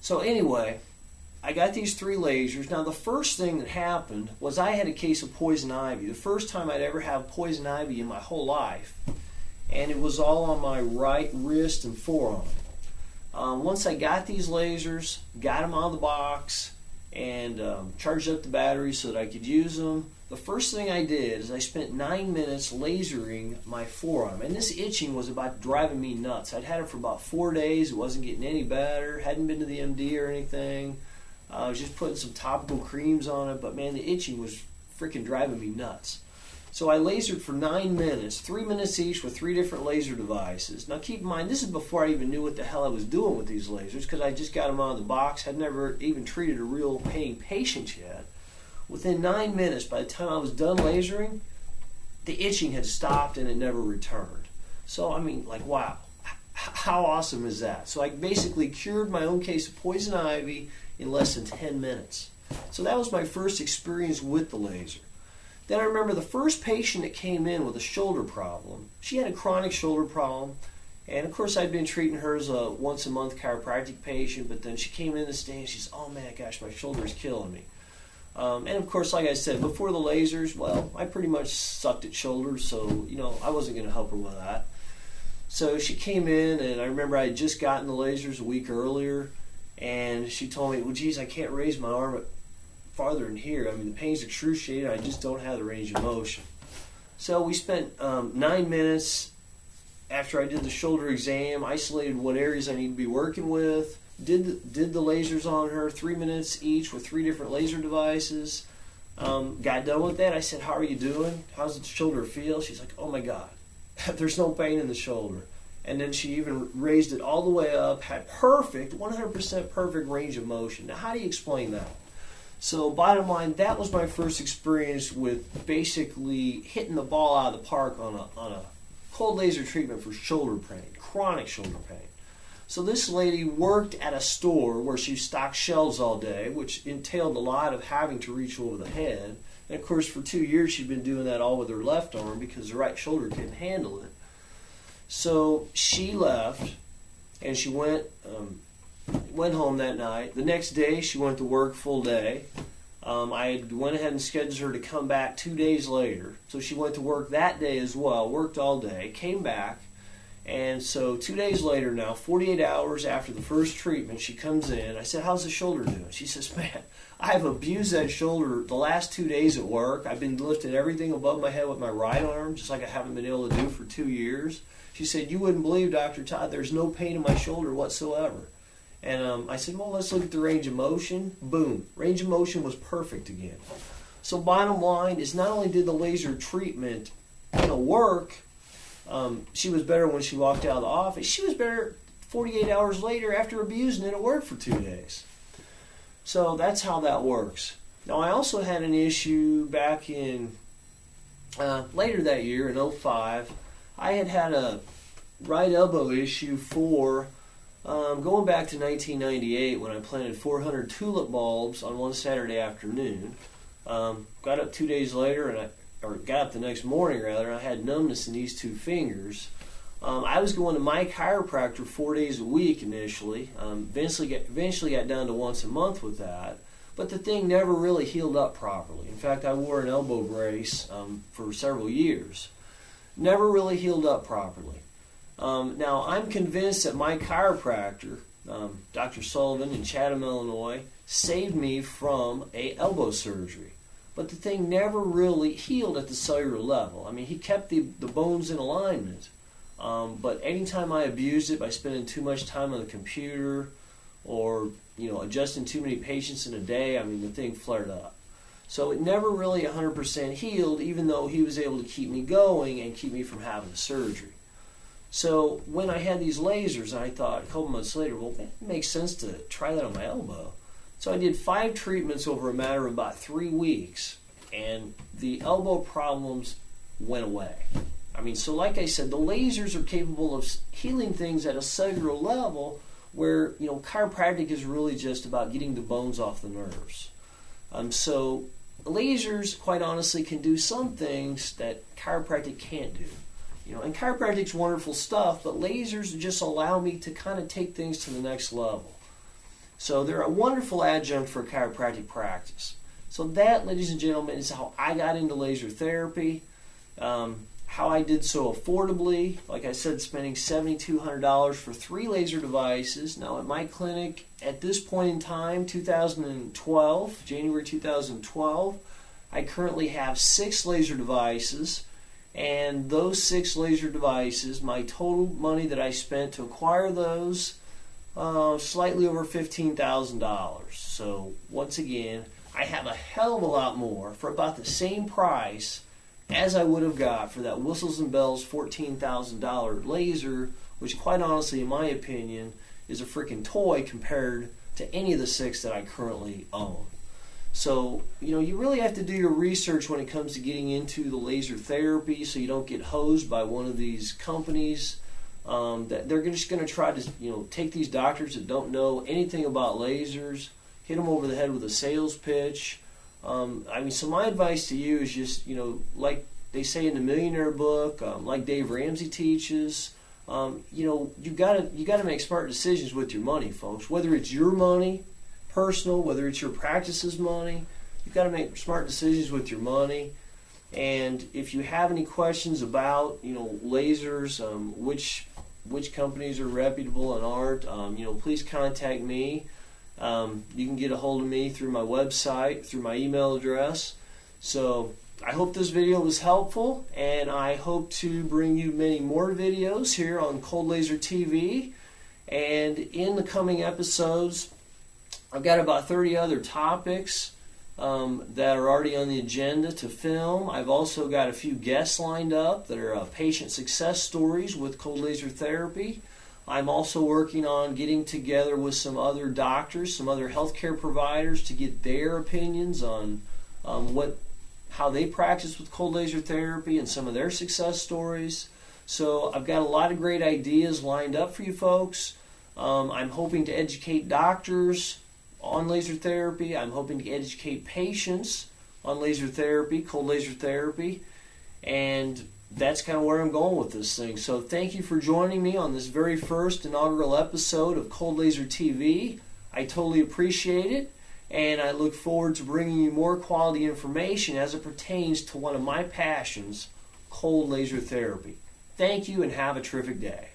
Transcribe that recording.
So anyway, I got these 3 lasers. Now the first thing that happened was I had a case of poison ivy. The first time I'd ever had poison ivy in my whole life. And it was all on my right wrist and forearm. Once I got these lasers, got them out of the box, and charged up the batteries so that I could use them, the first thing I did is I spent 9 minutes lasering my forearm. And this itching was about driving me nuts. I'd had it for about 4 days. It wasn't getting any better. Hadn't been to the MD or anything. I was just putting some topical creams on it. But, man, the itching was freaking driving me nuts. So I lasered for 9 minutes, 3 minutes each with 3 different laser devices. Now keep in mind, this is before I even knew what the hell I was doing with these lasers, because I just got them out of the box, had never even treated a real paying patient yet. Within 9 minutes, by the time I was done lasering, the itching had stopped and it never returned. So, I mean, like, wow, how awesome is that? So I basically cured my own case of poison ivy in less than 10 minutes. So that was my first experience with the laser. Then I remember the first patient that came in with a shoulder problem. She had a chronic shoulder problem, and of course I'd been treating her as a once-a-month chiropractic patient, but then she came in this day and she says, oh man, gosh, my shoulder is killing me. And of course, like I said, before the lasers, well, I pretty much sucked at shoulders, so, I wasn't going to help her with that. So she came in, and I remember I had just gotten the lasers a week earlier, and she told me, well, geez, I can't raise my arm farther in here. I mean, the pain's excruciating. I just don't have the range of motion. So we spent 9 minutes after I did the shoulder exam, isolated what areas I need to be working with, did the lasers on her, 3 minutes each with 3 different laser devices. Got done with that. I said, how are you doing? How's the shoulder feel? She's like, oh my God, there's no pain in the shoulder. And then she even raised it all the way up, had perfect, 100% perfect range of motion. Now, how do you explain that? So bottom line, that was my first experience with basically hitting the ball out of the park on a cold laser treatment for shoulder pain, chronic shoulder pain. So this lady worked at a store where she stocked shelves all day, which entailed a lot of having to reach over the head. And of course, for 2 years she'd been doing that all with her left arm because the right shoulder couldn't handle it. So she left, and she went home that night. The next day, she went to work full day. I went ahead and scheduled her to come back 2 days later. So she went to work that day as well, worked all day, came back. And so 2 days later now, 48 hours after the first treatment, she comes in. I said, how's the shoulder doing? She says, man, I've abused that shoulder the last 2 days at work. I've been lifting everything above my head with my right arm, just like I haven't been able to do for 2 years. She said, you wouldn't believe, Dr. Todd, there's no pain in my shoulder whatsoever. And I said, well, let's look at the range of motion. Boom. Range of motion was perfect again. So bottom line is not only did the laser treatment work, she was better when she walked out of the office. She was better 48 hours later after abusing it at work for 2 days. So that's how that works. Now, I also had an issue back in later that year in 2005. I had a right elbow issue for going back to 1998 when I planted 400 tulip bulbs on one Saturday afternoon. Got up 2 days later, got up the next morning rather, and I had numbness in these 2 fingers. I was going to my chiropractor 4 days a week initially. Eventually got down to once a month with that. But the thing never really healed up properly. In fact, I wore an elbow brace for several years. Never really healed up properly. Now, I'm convinced that my chiropractor, Dr. Sullivan in Chatham, Illinois, saved me from a elbow surgery. But the thing never really healed at the cellular level. I mean, he kept the bones in alignment. But anytime I abused it by spending too much time on the computer or, adjusting too many patients in a day, I mean, the thing flared up. So it never really 100% healed, even though he was able to keep me going and keep me from having a surgery. So when I had these lasers, I thought a couple months later, well, it makes sense to try that on my elbow. So I did 5 treatments over a matter of about 3 weeks, and the elbow problems went away. I mean, so like I said, the lasers are capable of healing things at a cellular level where, chiropractic is really just about getting the bones off the nerves. So lasers, quite honestly, can do some things that chiropractic can't do. And chiropractic's wonderful stuff, but lasers just allow me to kind of take things to the next level. So they're a wonderful adjunct for chiropractic practice. So that, ladies and gentlemen, is how I got into laser therapy. How I did so affordably. Like I said, spending $7,200 for 3 laser devices. Now at my clinic, at this point in time, 2012, January 2012, I currently have 6 laser devices. And those 6 laser devices, my total money that I spent to acquire those, slightly over $15,000. So once again, I have a hell of a lot more for about the same price as I would have got for that Whistles and Bells $14,000 laser, which quite honestly, in my opinion, is a freaking toy compared to any of the 6 that I currently own. So, you really have to do your research when it comes to getting into the laser therapy so you don't get hosed by one of these companies that they're just going to try to, take these doctors that don't know anything about lasers, hit them over the head with a sales pitch. So my advice to you is just, like they say in the Millionaire book, like Dave Ramsey teaches, you gotta make smart decisions with your money, folks. Whether it's your money, personal, whether it's your practice's money, you've got to make smart decisions with your money. And if you have any questions about, lasers, which companies are reputable and aren't, please contact me. You can get a hold of me through my website, through my email address. So I hope this video was helpful, and I hope to bring you many more videos here on Cold Laser TV. And in the coming episodes, I've got about 30 other topics that are already on the agenda to film. I've also got a few guests lined up that are patient success stories with cold laser therapy. I'm also working on getting together with some other doctors, some other healthcare providers to get their opinions on how they practice with cold laser therapy and some of their success stories. So I've got a lot of great ideas lined up for you folks. I'm hoping to educate doctors on laser therapy. I'm hoping to educate patients on laser therapy, cold laser therapy, and that's kind of where I'm going with this thing. So thank you for joining me on this very first inaugural episode of Cold Laser TV. I totally appreciate it, and I look forward to bringing you more quality information as it pertains to one of my passions, cold laser therapy. Thank you, and have a terrific day.